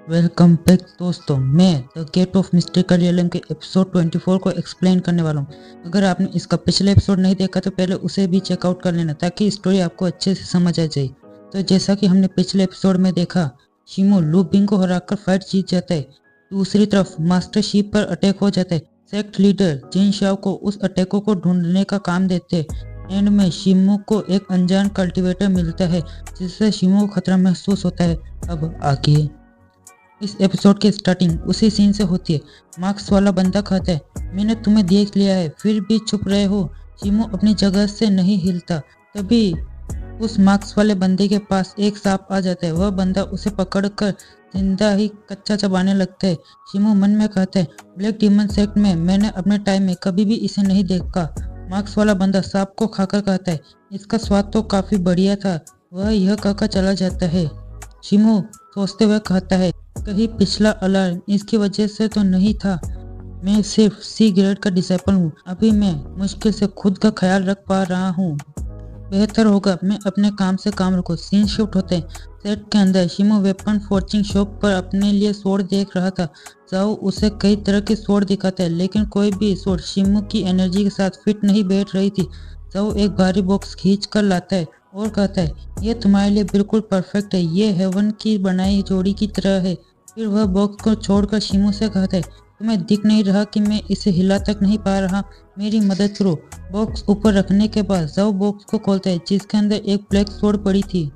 Welcome back दोस्तों। मैं the gate of mystical realm के एपिसोड 24 को एक्सप्लेन करने वाला हूँ। अगर आपने इसका पिछले एपिसोड नहीं देखा तो पहले उसे भी चेकआउट कर लेना ताकि स्टोरी आपको अच्छे से समझ आ जाए। तो जैसा कि हमने पिछले एपिसोड में देखा, शिमो लू बिंग को हराकर फाइट जीत जाता है। दूसरी तरफ मास्टर शिप पर अटैक हो जाता है। सेक्ट लीडर जिन शाओ को उस अटैकों को ढूंढने का काम देते हैं। एंड में शिमो को एक अनजान कल्टिवेटर मिलता है जिससे शिमो को खतरा महसूस होता है। अब आगे इस एपिसोड की स्टार्टिंग उसी सीन से होती है। मार्क्स वाला बंदा कहता है, मैंने तुम्हें देख लिया है फिर भी चुप रहे हो। शिमो अपनी जगह से नहीं हिलता। तभी उस मार्क्स वाले बंदे के पास एक सांप आ जाता है। वह बंदा उसे पकड़कर जिंदा ही कच्चा चबाने लगता है। शिमो मन में कहता है, ब्लैक डीमन सेक्ट में मैंने अपने टाइम में कभी भी इसे नहीं देखा। मार्क्स वाला बंदा सांप को खाकर कहता है, इसका स्वाद तो काफी बढ़िया था। वह यह कहकर चला जाता है। शिमो सोचते हुए कहता है, कहीं पिछला अलार्म इसकी वजह से तो नहीं था। मैं सिर्फ सी ग्रेड का डिसाइपल हूँ। अभी मैं मुश्किल से खुद का ख्याल रख पा रहा हूँ। बेहतर होगा मैं अपने काम से काम रखूँ। सीन शिफ्ट होते हैं। सेट के अंदर शिमो वेपन फोर्जिंग शॉप पर अपने लिए स्वॉर्ड देख रहा था। जाओ उसे कई तरह के स्वॉर्ड दिखाता है लेकिन कोई भी स्वॉर्ड शिमो की एनर्जी के साथ फिट नहीं बैठ रही थी। जाओ एक भारी बॉक्स खींच कर लाता है और कहता है, यह तुम्हारे लिए बिल्कुल परफेक्ट है। ये हेवन की बनाई जोड़ी की तरह है। फिर वह बॉक्स को छोड़कर शिमो से कहता है, तुम्हें दिख नहीं रहा कि मैं इसे हिला तक नहीं पा रहा। मेरी मदद करो। बॉक्स ऊपर रखने के बाद जाओ बॉक्स को खोलता है जिसके अंदर एक ब्लैक स्वॉर्ड पड़ी थी।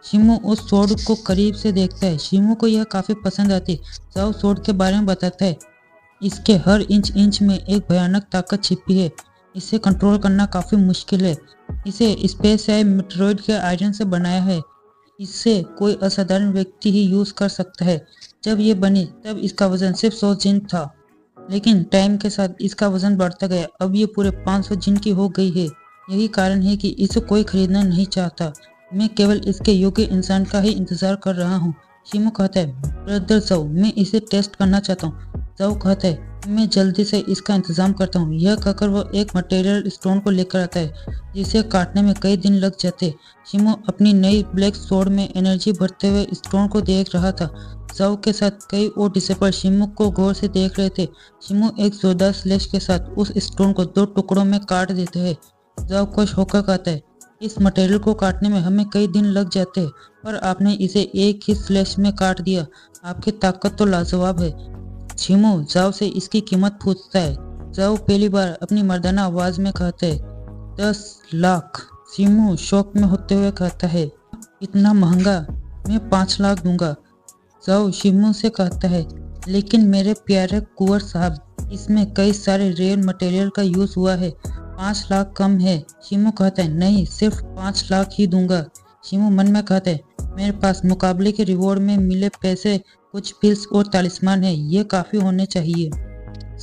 शिमो उस स्वॉर्ड को करीब से देखता है। शिमो को यह काफी पसंद आती है। जाओ स्वॉर्ड के बारे में बताता है, इसके हर इंच में एक भयानक ताकत छिपी है। इसे कंट्रोल करना काफी मुश्किल है। इसे स्पेस या मेट्रोइड के आयरन से बनाया है। इसे कोई असाधारण व्यक्ति ही यूज कर सकता है। जब ये बनी तब इसका वजन सिर्फ 100 जिन था लेकिन टाइम के साथ इसका वजन बढ़ता गया। अब ये पूरे 500 जिन की हो गई है। यही कारण है कि इसे कोई खरीदना नहीं चाहता। मैं केवल इसके योग्य इंसान का ही इंतजार कर रहा हूँ। शिमो कहता है, ब्रदर जाओ मैं इसे टेस्ट करना चाहता हूँ। जाओ कहता है, मैं जल्दी से इसका इंतजाम करता हूँ। यह कहकर वह एक मटेरियल स्टोन को लेकर आता है जिसे काटने में कई दिन लग जाते। शिमो अपनी नई ब्लैक स्वॉर्ड में एनर्जी भरते हुए स्टोन को देख रहा था। जाओ के साथ कई और डिसेबल शिमो को गौर से देख रहे थे। शिमो एक जोरदार स्लैश के साथ उस स्टोन को 2 टुकड़ों में काट देते हैं। जाओ खुश होकर कहता है, इस मटेरियल को काटने में हमें कई दिन लग जाते हैं पर आपने इसे एक ही स्लैश में काट दिया। आपकी ताकत तो लाजवाब है। शिमो जाओ से इसकी कीमत पूछता है। जाओ पहली बार अपनी मर्दाना आवाज में कहता है, 10 लाख। शिमो शौक में होते हुए कहता है, इतना महंगा? मैं 5 लाख दूंगा। जाओ शिमो से कहता है, लेकिन मेरे प्यारे कुंवर साहब इसमें कई सारे रेयर मटेरियल का यूज हुआ है। 5 लाख कम है। शिमो कहता है, नहीं सिर्फ 5 लाख ही दूंगा। शिमो मन में कहता है, मेरे पास मुकाबले के रिवॉर्ड में मिले पैसे, कुछ पिल्स और तालिस्मान है, ये काफी होने चाहिए।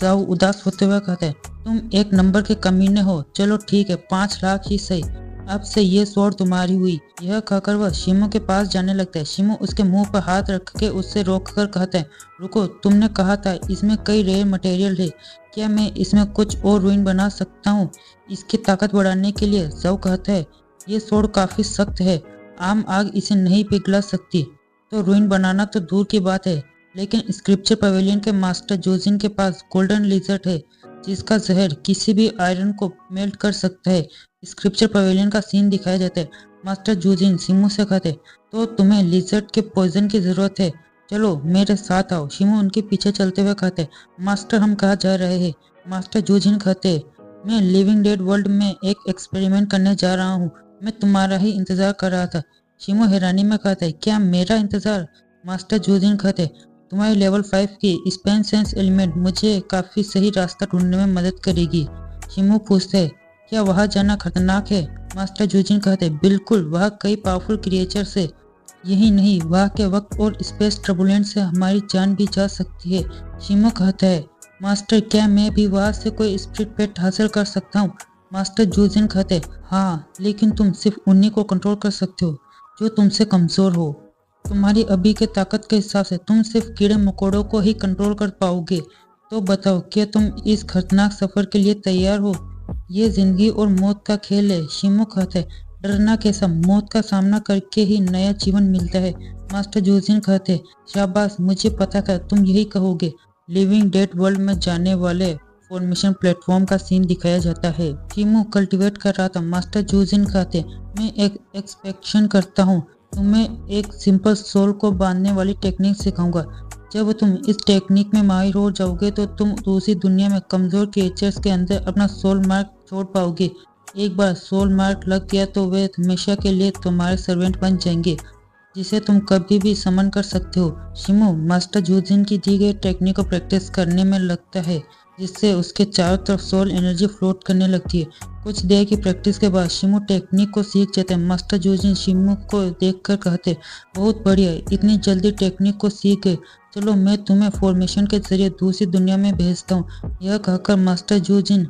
जाओ उदास होते हुए कहता है, तुम एक नंबर के कमीने हो। चलो ठीक है 5 लाख ही सही। अब से ये स्वॉर्ड तुम्हारी हुई। यह कहकर वह शिमो के पास जाने लगता है। शिमो उसके मुंह पर हाथ रख के उससे रोककर कहता है, रुको, तुमने कहा था इसमें कई रेयर मटेरियल है। क्या मैं इसमें कुछ और रुइन बना सकता हूँ इसकी ताकत बढ़ाने के लिए? जाओ कहता है, ये स्वॉर्ड काफी सख्त है, आम आग इसे नहीं पिघला सकती। तो रुइन बनाना तो दूर की बात है, लेकिन स्क्रिप्चर पवेलियन के मास्टर जोजिन के पास गोल्डन लिजर्ट है जिसका जहर किसी भी आयरन को मेल्ट कर सकता है। स्क्रिप्चर पवेलियन का सीन दिखाया जाता है। मास्टर जूजिन शिमो से कहते, तो तुम्हें लिजर्ट के पॉइजन की जरूरत है, चलो मेरे साथ आओ। शिमो उनके पीछे चलते हुए कहते, मास्टर हम कहाँ जा रहे हैं? मास्टर जूजिन कहते, मैं लिविंग डेड वर्ल्ड में एक एक्सपेरिमेंट करने जा रहा हूँ। मैं तुम्हारा ही इंतजार कर रहा था। शिमो हैरानी में कहता है, क्या मेरा इंतजार? मास्टर जूजिन कहते, तुम्हारे लेवल 5 की स्पेन सेंस एलिमेंट मुझे काफी सही रास्ता ढूंढने में मदद करेगी। शिमो पूछते है, क्या वहां जाना खतरनाक है? मास्टर जूजिन कहते, बिल्कुल, वहां कई पावरफुल क्रिएचर से। यही नहीं, वहां के वक्त और स्पेस टर्बुलेंस से हमारी जान भी जा सकती है। शिमो कहता है, मास्टर क्या मैं भी वहां से कोई स्पिरिट पेट हासिल कर सकता हूँ? मास्टर जूजिन कहते, हाँ, लेकिन तुम सिर्फ उन्हीं को कंट्रोल कर सकते हो जो तुमसे कमजोर हो। तुम्हारी अभी के ताकत के हिसाब से तुम सिर्फ कीड़े मकोड़ों को ही कंट्रोल कर पाओगे। तो बताओ, क्या तुम इस खतरनाक सफर के लिए तैयार हो? ये जिंदगी और मौत का खेल है। शिमो कहता है, डरना कैसा, मौत का सामना करके ही नया जीवन मिलता है। मास्टर जोजिन कहते, शाबाश, मुझे पता था तुम यही कहोगे। लिविंग डेड वर्ल्ड में जाने वाले फॉर्मेशन प्लेटफॉर्म का सीन दिखाया जाता है। शिमू कल्टीवेट कर रहा था। मास्टर जोजिन कहते, मैं एक एक्सपेक्शन करता हूँ, तुम्हें एक सिंपल सोल को बांधने वाली टेक्निक सिखाऊंगा। जब तुम इस टेक्निक में माहिर हो जाओगे तो तुम दूसरी दुनिया में कमजोर क्रिएचर्स के अंदर अपना सोल मार्क छोड़ पाओगे। एक बार सोल मार्क लग गया तो वे हमेशा के लिए तुम्हारे सर्वेंट बन जाएंगे, जिसे तुम कभी भी समन कर सकते हो। शिमू मास्टर जूजिन की दी गई टेक्निक को प्रैक्टिस करने में लगता है, जिससे उसके चारों तरफ सोल एनर्जी फ्लोट करने लगती है। कुछ देर की प्रैक्टिस के बाद शिमू टेक्निक को सीख जाते हैं। मास्टर जूजिन शिमू को देखकर कहते, बहुत बढ़िया, इतनी जल्दी टेक्निक को सीख गए, चलो मैं तुम्हें फॉर्मेशन के जरिए दूसरी दुनिया में भेजता हूँ। यह कहकर मास्टर जूजिन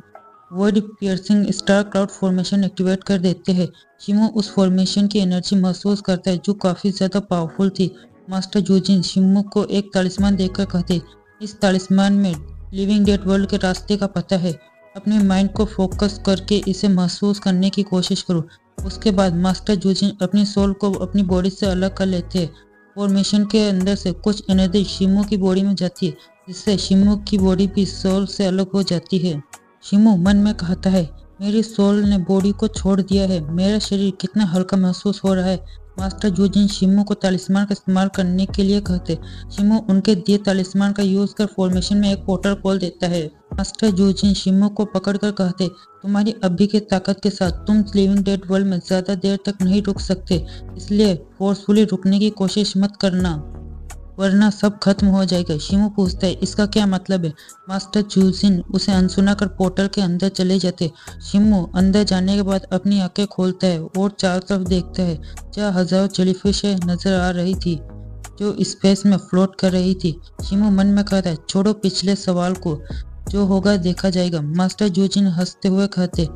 word piercing star cloud formation activate कर देते हैं। शिमू उस फॉर्मेशन की एनर्जी महसूस करता है जो काफी ज्यादा पावरफुल थी। मास्टर जूजिन शिमू को एक तालिस्मान देकर कहते, इस तालिस्मान में लिविंग डेड वर्ल्ड के रास्ते का पता है, अपने माइंड को फोकस करके इसे महसूस करने की कोशिश करो। उसके बाद मास्टर जूजिन अपनी सोल को अपनी बॉडी से अलग कर लेते हैं। फॉर्मेशन के अंदर से कुछ एनर्जी शिमू की बॉडी में जाती है, जिससे शिमू की बॉडी भी सोल से अलग हो जाती है। शिमू मन में कहता है, मेरी सोल ने बॉडी को छोड़ दिया है, मेरा शरीर कितना हल्का महसूस हो रहा है। मास्टर जूजिन शिमू को तालिस्मान का इस्तेमाल करने के लिए कहते। शिमू उनके दिए तालिस्मान का यूज कर फॉर्मेशन में एक पोर्टल खोल देता है। मास्टर जूजिन शिमू को पकड़कर कहते, तुम्हारी अभी की ताकत के साथ तुम लिविंग डेड वर्ल्ड में ज्यादा देर तक नहीं रुक सकते, इसलिए फोर्सफुली रुकने की कोशिश मत करना, वरना सब खत्म हो जाएगा। शिमू पूछता है, इसका क्या मतलब है? मास्टर जूजिन उसे अनसुना कर पोर्टल के अंदर चले जाते। शिमू अंदर जाने के बाद अपनी आंखें खोलता है और चारों तरफ देखता है, जहाँ हजारों जेलीफिश नजर आ रही थी जो स्पेस में फ्लोट कर रही थी। शिमू मन में कहता है, छोड़ो पिछले सवाल को, जो होगा देखा जाएगा। मास्टर जूजिन हंसते हुए कहते,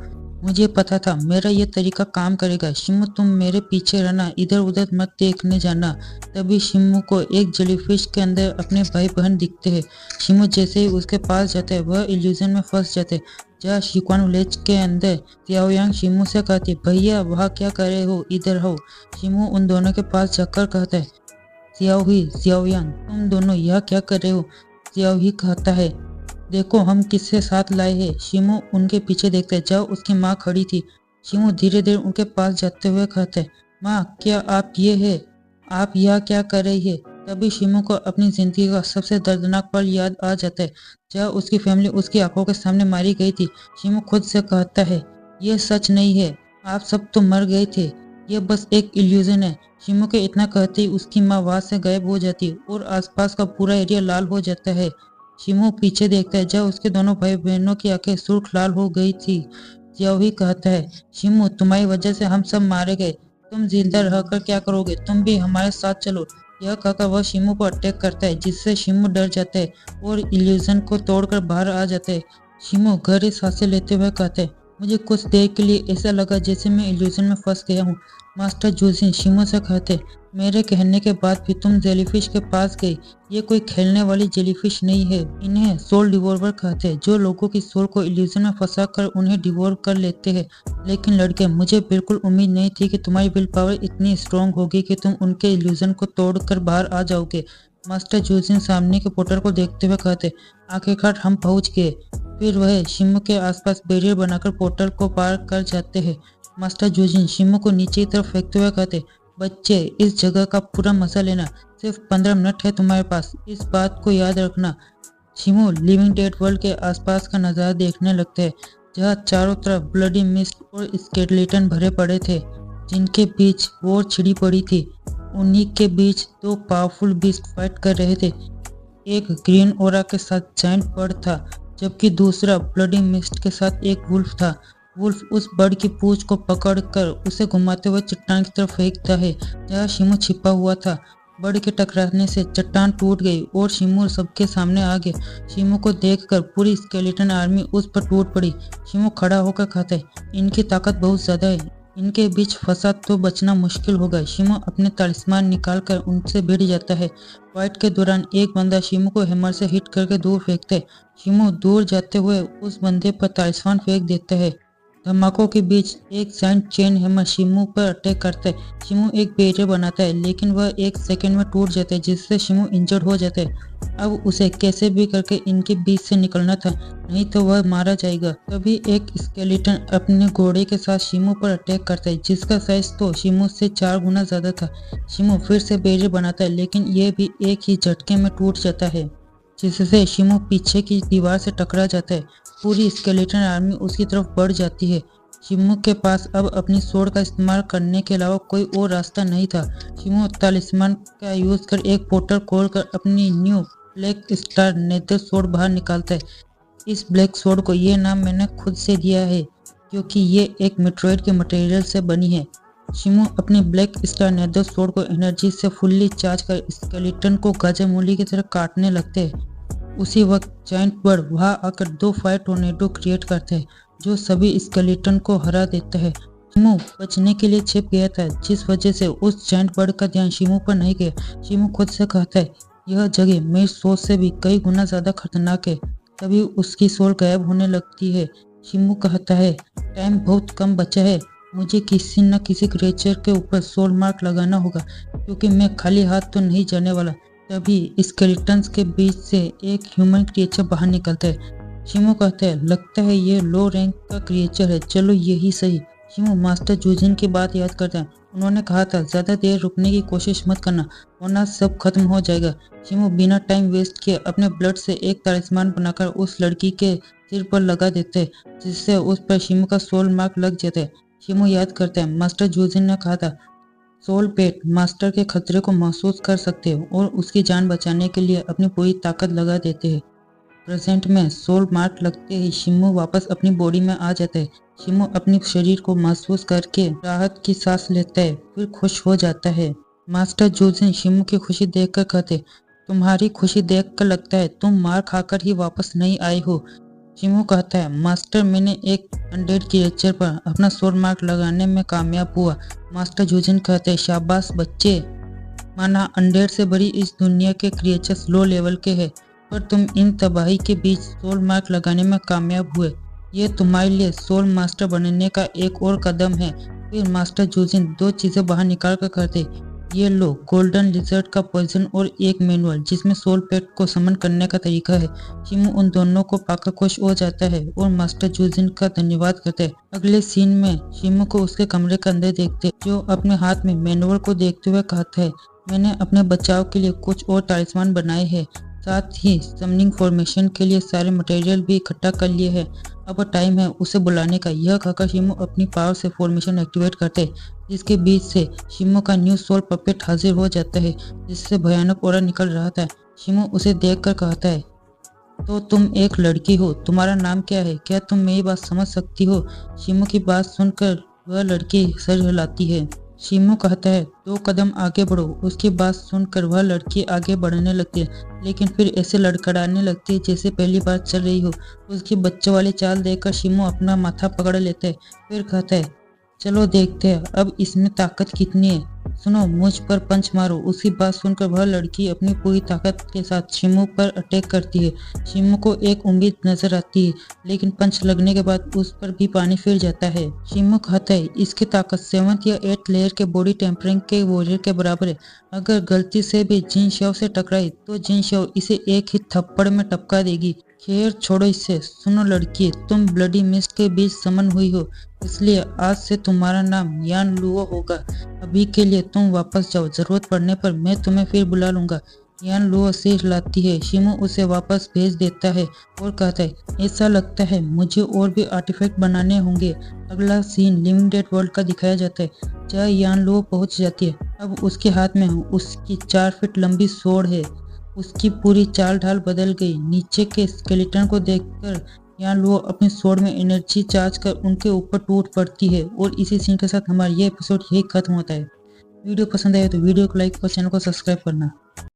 मुझे पता था मेरा ये तरीका काम करेगा। शिमू तुम मेरे पीछे रहना, इधर उधर मत देखने जाना। तभी शिमू को एक जेलीफिश के अंदर अपने भाई बहन दिखते हैं। शिमू जैसे ही उसके पास जाता है वह इल्यूजन में फंस जाते हैं। जहाँ शिक्वान विलेज के अंदर तियाओयांग शिमू से कहती, भैया वहाँ क्या कर रहे हो, इधर हो। शिमू उन दोनों के पास जाकर कहता है, सियाओही सियाओयांग तुम दोनों यहाँ क्या कर रहे हो? सियाओही कहता है, देखो हम किसके साथ लाए हैं। शिमू उनके पीछे देखता है जहाँ उसकी माँ खड़ी थी। शिमू धीरे धीरे उनके पास जाते हुए कहता है, माँ क्या आप ये है, आप यहाँ क्या कर रही है? तभी शिमू को अपनी जिंदगी का सबसे दर्दनाक पल याद आ जाता है, जहाँ उसकी फैमिली उसकी आंखों के सामने मारी गई थी। शिमू खुद से कहता है, ये सच नहीं है, आप सब तो मर गए थे, ये बस एक इल्यूजन है। शिमू के इतना कहते ही उसकी माँ वहां से गायब हो जाती और आसपास का पूरा एरिया लाल हो जाता है। शिमू पीछे देखता है जब उसके दोनों भाई बहनों की आंखें सुर्ख लाल हो गई थी। जियाओही कहता है, शिमू तुम्हारी वजह से हम सब मारे गए, तुम जिंदा रहकर क्या करोगे, तुम भी हमारे साथ चलो। यह कहकर वह शिमू को अटैक करता है, जिससे शिमू डर जाता है और इल्यूजन को तोड़कर बाहर आ जाता है। शिमू गहरी सांसें लेते हुए कहता है, मुझे कुछ देर के लिए ऐसा लगा जैसे मैं इल्यूजन में फंस गया हूँ। मास्टर जूजिन शिमू से कहते, मेरे कहने के बाद भी तुम जेलीफिश के पास गई, ये कोई खेलने वाली जेलीफिश नहीं है, इन्हें सोल डिवोर्वर कहते हैं, जो लोगों की सोल को इल्यूजन में फंसा कर उन्हें डिवोर कर लेते हैं। लेकिन लड़के, मुझे बिल्कुल उम्मीद नहीं थी कि तुम्हारी विल पावर इतनी स्ट्रॉन्ग होगी कि तुम उनके इल्यूजन को तोड़कर बाहर आ जाओगे। मास्टर जूजिन सामने के पोर्टल को देखते हुए कहते, आखिरकार हम पहुंच गए। फिर वह शिमू के आसपास बैरियर बनाकर पोर्टल को पार कर जाते हैं। मास्टर जूजिन शिमू को नीचे की तरफ फेंकते हुए कहते, बच्चे इस जगह का पूरा मजा लेना, सिर्फ 15 मिनट है तुम्हारे पास, इस बात को याद रखना। शिमू लिविंग डेड वर्ल्ड के आसपास का नजारा देखने लगता है, जहाँ चारों तरफ ब्लडी मिस्ट और स्केलेटन भरे पड़े थे, जिनके बीच वॉर छिड़ी पड़ी थी। उन्हीं के बीच दो पावरफुल बीस्ट फाइट कर रहे थे। एक ग्रीन ओरा के साथ जायंट बर्ड था, जबकि दूसरा ब्लडी मिस्ट के साथ एक वुल्फ था। वुल्फ उस बर्ड की पूंछ को पकड़कर उसे घुमाते हुए चट्टान की तरफ फेंकता है, जहाँ शिमू छिपा हुआ था। बर्ड के टकराने से चट्टान टूट गई और शिमू सबके सामने आ गया। शिमू को देखकर पूरी स्केलेटन आर्मी उस पर टूट पड़ी। शिमू खड़ा होकर कहता है, इनकी ताकत बहुत ज्यादा है, इनके बीच फंसा तो बचना मुश्किल होगा। शिमू अपने तालिस्मान निकालकर उनसे भिड़ जाता है। फाइट के दौरान एक बंदा शिमू को हैमर से हिट करके दूर फेंकता है। शिमू दूर जाते हुए उस बंदे पर तालिस्मान फेंक देता है। धमाकों के बीच एक जायंट चेन हैमर शिमू पर अटैक करता है। शिमू एक बैरियर बनाता है लेकिन वह एक सेकंड में टूट जाता है जिससे शिमू इंजर्ड हो जाता है। अब उसे कैसे भी करके इनके बीच से निकलना था, नहीं तो वह मारा जाएगा। तभी एक स्केलेटन अपने घोड़े के साथ शिमू पर अटैक करता है जिसका साइज तो शिमू से 4 गुना ज्यादा था। शिमू फिर से बैरियर बनाता है लेकिन यह भी एक ही झटके में टूट जाता है जिससे शिमू पीछे की दीवार से टकरा जाता है। पूरी स्केलेटन आर्मी उसकी तरफ बढ़ जाती है। शिमू के पास अब अपनी स्वॉर्ड का इस्तेमाल करने के अलावा कोई और रास्ता नहीं था। शिमू तालिस्मान का यूज कर एक पोर्टल खोलकर अपनी new black star nether sword बाहर निकालता है। इस ब्लैक स्वॉर्ड को ये नाम मैंने खुद से दिया है क्योंकि ये एक मेट्रोइड के मटेरियल से बनी है। शिमू अपनी ब्लैक स्टार नेदर स्वॉर्ड को एनर्जी से फुल्ली चार्ज कर स्केलेटन को गाजर मूली की तरह काटने लगते हैं। उसी वक्त जायंट बर्ड वहां आकर 2 फायर टोर्नेडो क्रिएट करते हैं जो सभी स्केलेटन को हरा देता है। शिमू बचने के लिए छिप गया था जिस वजह से उस जायंट बर्ड का ध्यान शिमू पर नहीं गया। शिमू खुद से कहता है यह जगह मेरी सोच से भी कई गुना ज्यादा खतरनाक है। तभी उसकी सोल गायब होने लगती है। शिमू कहता है टाइम बहुत कम बचा है, मुझे किसी न किसी क्रिएचर के ऊपर सोल मार्क लगाना होगा क्योंकि मैं खाली हाथ तो नहीं जाने वाला। तभी स्केलेटन्स के बीच से एक ह्यूमन क्रिएचर बाहर निकलता है। शिमू कहता है लगता है ये लो रैंक का क्रिएचर है, चलो यही सही। शिमू मास्टर जूजिन की बात याद करता है, उन्होंने कहा था ज्यादा देर रुकने की कोशिश मत करना वरना सब खत्म हो जाएगा। शिमू बिना टाइम वेस्ट किए अपने ब्लड से एक तालिस्मान बनाकर उस लड़की के सिर पर लगा देते हैं जिससे उस पर शिमू का सोल मार्क लग जाता है। शिमू याद करता है मास्टर जूजिन ने कहा था सोल पेट मास्टर के खतरे को महसूस कर सकते हैं और उसकी जान बचाने के लिए अपनी पूरी ताकत लगा देते हैं। प्रेजेंट में सोल मार्क लगते ही शिमू वापस अपनी बॉडी में आ जाता है। शिमू अपने शरीर को महसूस करके राहत की सांस लेता है फिर खुश हो जाता है। मास्टर जूजिन शिमू की खुशी देखकर कहते तुम्हारी खुशी देखकर लगता है तुम मार खाकर ही वापस नहीं आए हो। शिमू कहता है मास्टर मैंने एक अनडेड क्रिएचर पर अपना सोल मार्क लगाने में कामयाब हुआ। मास्टर जूजिन कहते हैं शाबाश बच्चे, माना अनडेड से बड़ी इस दुनिया के क्रिएचर्स लो लेवल के हैं पर तुम इन तबाही के बीच सोल मार्क लगाने में कामयाब हुए। ये तुम्हारे लिए सोल मास्टर बनने का एक और कदम है। फिर मास्टर जूजिन 2 चीजें बाहर निकाल कर कहते ये लो गोल्डन लिजर्ड का पॉइजन और एक मैनुअल जिसमें सोल पेट को समन करने का तरीका है। शिमू उन दोनों को पाकर खुश हो जाता है और मास्टर जूजिन का धन्यवाद करता है। अगले सीन में शिमू को उसके कमरे के अंदर देखते जो अपने हाथ में मैनुअल को देखते हुए कहता है मैंने अपने बचाव के लिए कुछ और तालिस्मान बनाए हैं, साथ ही समनिंग फॉर्मेशन के लिए सारे मटेरियल भी इकट्ठा कर लिए हैं। अब टाइम है उसे बुलाने का। यह कहकर शिमू अपनी पावर से फॉर्मेशन एक्टिवेट करते हैं जिसके बीच से शिमू का न्यू सोल पपेट हाजिर हो जाता है जिससे भयानक ऑरा निकल रहा था। शिमू उसे देखकर कहता है तो तुम एक लड़की हो, तुम्हारा नाम क्या है, क्या तुम मेरी बात समझ सकती हो? शिमू की बात सुनकर वह लड़की सर हिलाती है। शिमू कहता है 2 कदम आगे बढ़ो। उसकी बात सुनकर वह लड़की आगे बढ़ने लगती है लेकिन फिर ऐसे लड़खड़ाने लगती है जैसे पहली बार चल रही हो। उसकी बच्चों वाली चाल देखकर शिमू अपना माथा पकड़ लेता है फिर कहता है चलो देखते हैं अब इसमें ताकत कितनी है, सुनो मुझ पर पंच मारो। उसकी बात सुनकर वह लड़की अपनी पूरी ताकत के साथ शिमू पर अटैक करती है। शिमू को एक उम्मीद नजर आती है लेकिन पंच लगने के बाद उस पर भी पानी फिर जाता है। शिमू कहता है इसकी ताकत 7th या 8th लेयर के बॉडी टेम्परिंग के वॉरियर के बराबर है। अगर गलती से भी जिन शव से टकराई तो जिन शव इसे एक ही थप्पड़ में टपका देगी। खैर छोड़ो इससे, सुनो लड़की तुम ब्लडी मिस्ट के बीच समन हुई हो इसलिए आज से तुम्हारा नाम यान लुओ होगा। अभी के लिए तुम वापस जाओ, जरूरत पड़ने पर मैं तुम्हें फिर बुला लूंगा। यान लुओ सिर लाती है। शिमू उसे वापस भेज देता है और कहता है ऐसा लगता है मुझे और भी आर्टिफैक्ट बनाने होंगे। अगला सीन लिविंग डेड वर्ल्ड का दिखाया जाता है जहाँ यान लुओ पहुंच जाती है। अब उसके हाथ में उसकी 4 फीट लंबी स्वॉर्ड है। उसकी पूरी चाल ढाल बदल गई। नीचे के स्केलेटन को देखकर यान लुओ अपनी स्वॉर्ड में एनर्जी चार्ज कर उनके ऊपर टूट पड़ती है और इसी सीन के साथ हमारा ये एपिसोड यही खत्म होता है। वीडियो पसंद आए तो वीडियो को लाइक और चैनल को सब्सक्राइब करना।